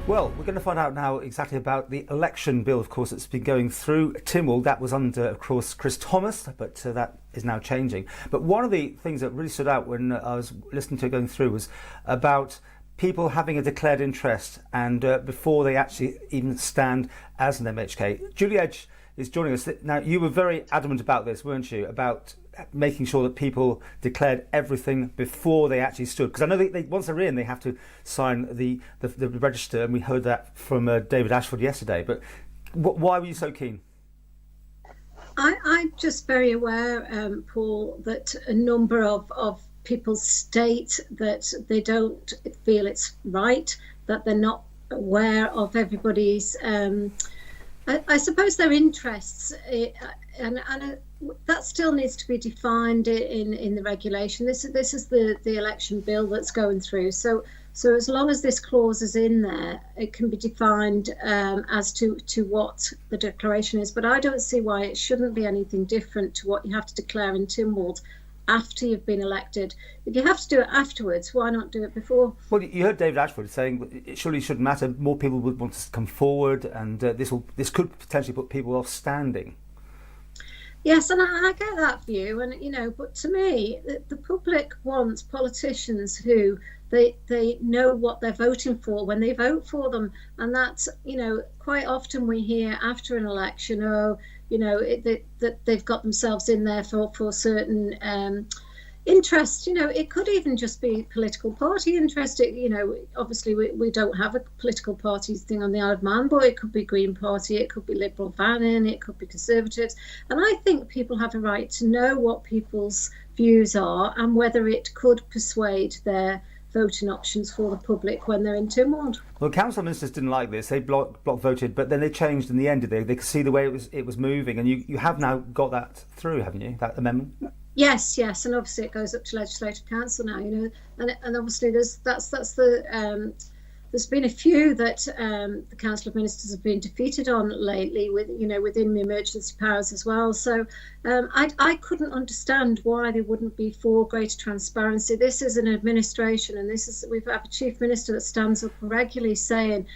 Well, we're going to find out now exactly about the election bill, of course, that's been going through Tynwald. That was under, of course, Chris Thomas, but that is now changing. But one of the things that really stood out when I was listening to it going through was about people having a declared interest and before they actually even stand as an MHK. Julie Edge is joining us. Now, you were very adamant about this, weren't you, about making sure that people declared everything before they actually stood? Because I know they once they're in, they have to sign the register, and we heard that from David Ashford yesterday. But why were you so keen? I'm just very aware, Paul, that a number of people state that they don't feel it's right, that they're not aware of everybody's I suppose their interests, and that still needs to be defined in the regulation. This is the election bill that's going through. So as long as this clause is in there, it can be defined as to what the declaration is. But I don't see why it shouldn't be anything different to what you have to declare in Tynwald after you've been elected. If you have to do it afterwards, why not do it before? Well, you heard David Ashford saying it surely shouldn't matter. More people would want to come forward, and this could potentially put people off standing. Yes, and I get that view, and but to me, the public wants politicians who they know what they're voting for when they vote for them, and that's quite often we hear after an election, that they've got themselves in there for certain interest. It could even just be political party interest. Obviously we don't have a political parties thing on the Isle of Man, but it could be Green Party, it could be Liberal Bannon, it could be Conservatives. And I think people have a right to know what people's views are and whether it could persuade their voting options for the public when they're in Tynwald. Well, council ministers didn't like this. They block voted, but then they changed in the end, did they? They could see the way it was moving, and you have now got that through, haven't you, that amendment? Yes, and obviously it goes up to Legislative Council now, and obviously there's been a few that the Council of Ministers have been defeated on lately, within the emergency powers as well. So I couldn't understand why they wouldn't be for greater transparency. This is an administration, and we have a Chief Minister that stands up regularly saying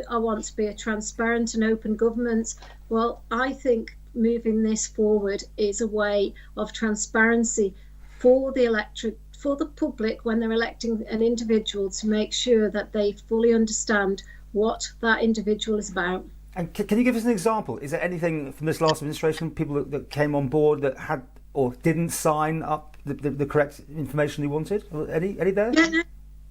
I want to be a transparent and open government. Well, I think moving this forward is a way of transparency for the electorate, for the public when they're electing an individual, to make sure that they fully understand what that individual is about. And can you give us an example? Is there anything from this last administration, people that came on board that had or didn't sign up the correct information they wanted? Any there? Yeah,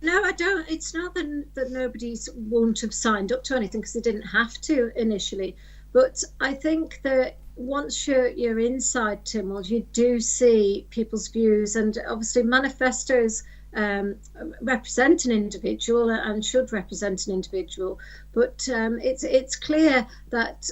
no, I don't. It's not that nobody's won't have signed up to anything, because they didn't have to initially. But I think that once you're inside Tynwald, you do see people's views, and obviously manifestos represent an individual and should represent an individual. But it's clear that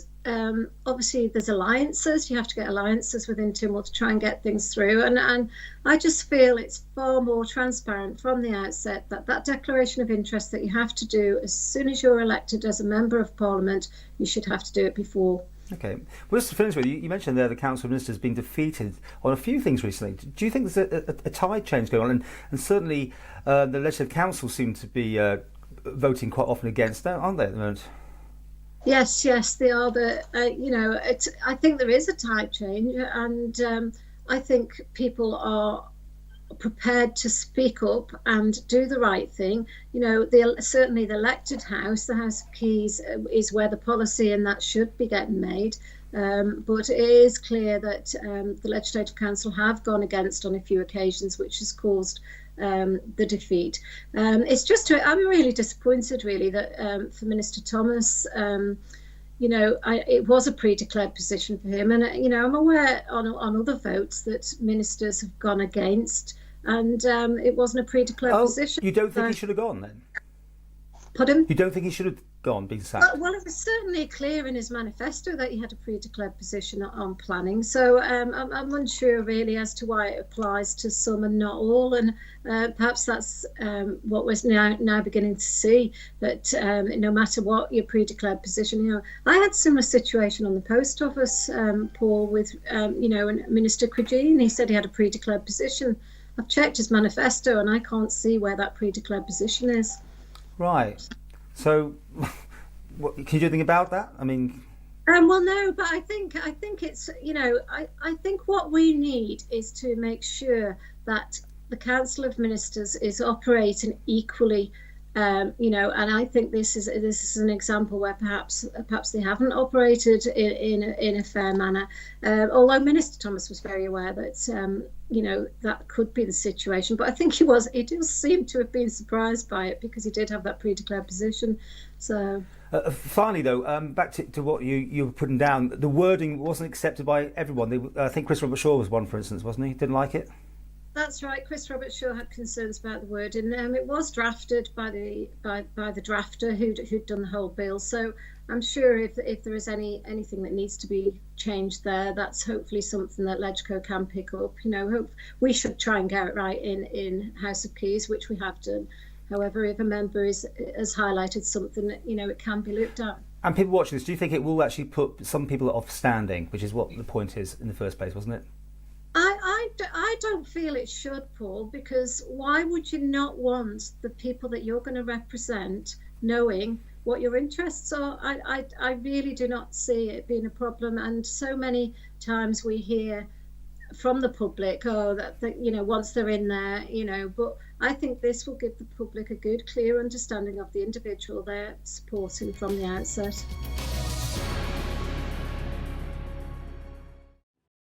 obviously there's alliances. You have to get alliances within Tynwald to try and get things through. And I just feel it's far more transparent from the outset that declaration of interest that you have to do as soon as you're elected as a Member of Parliament, you should have to do it before. Okay. Well, just to finish with, you mentioned there the Council of Ministers being defeated on a few things recently. Do you think there's a tide change going on? And certainly the Legislative Council seem to be voting quite often against that, aren't they, at the moment? Yes, they are. I think there is a tide change, and I think people are prepared to speak up and do the right thing. Certainly the elected House, the House of Keys, is where the policy and that should be getting made. But it is clear that the Legislative Council have gone against on a few occasions, which has caused the defeat. I'm really disappointed, really, that for Minister Thomas, it was a pre-declared position for him, and I'm aware on other votes that ministers have gone against, and it wasn't a pre-declared position. You don't think he should have gone then? Pardon? You don't think he should have gone, being sacked? Well, it was certainly clear in his manifesto that he had a pre-declared position on planning. So I'm unsure really as to why it applies to some and not all. And perhaps that's what we're now beginning to see, that no matter what your pre-declared position, I had a similar situation on the post office, Paul, with, Minister Crageen. He said he had a pre-declared position. I've checked his manifesto and I can't see where that pre-declared position is. Right. So, what, can you do anything about that? I mean, well, no, but I think it's, I think what we need is to make sure that the Council of Ministers is operating equally. And I think this is an example where perhaps they haven't operated in a fair manner. Although Minister Thomas was very aware that that could be the situation, but I think he does seem to have been surprised by it, because he did have that pre-declared position. So finally, though, back to what you were putting down, the wording wasn't accepted by everyone. I think Chris Robert Shaw was one, for instance, wasn't he? Didn't like it. That's right. Chris Robert Shaw had concerns about the wording. It was drafted by the drafter who'd done the whole bill. So I'm sure if there is anything that needs to be changed there, that's hopefully something that LegCo can pick up. We should try and get it right in House of Keys, which we have done. However, if a member has highlighted something, it can be looked at. And people watching this, do you think it will actually put some people off standing, which is what the point is in the first place, wasn't it? I don't feel it should, Paul, because why would you not want the people that you're going to represent knowing what your interests are? I really do not see it being a problem. And so many times we hear from the public, that once they're in there, but I think this will give the public a good, clear understanding of the individual they're supporting from the outset.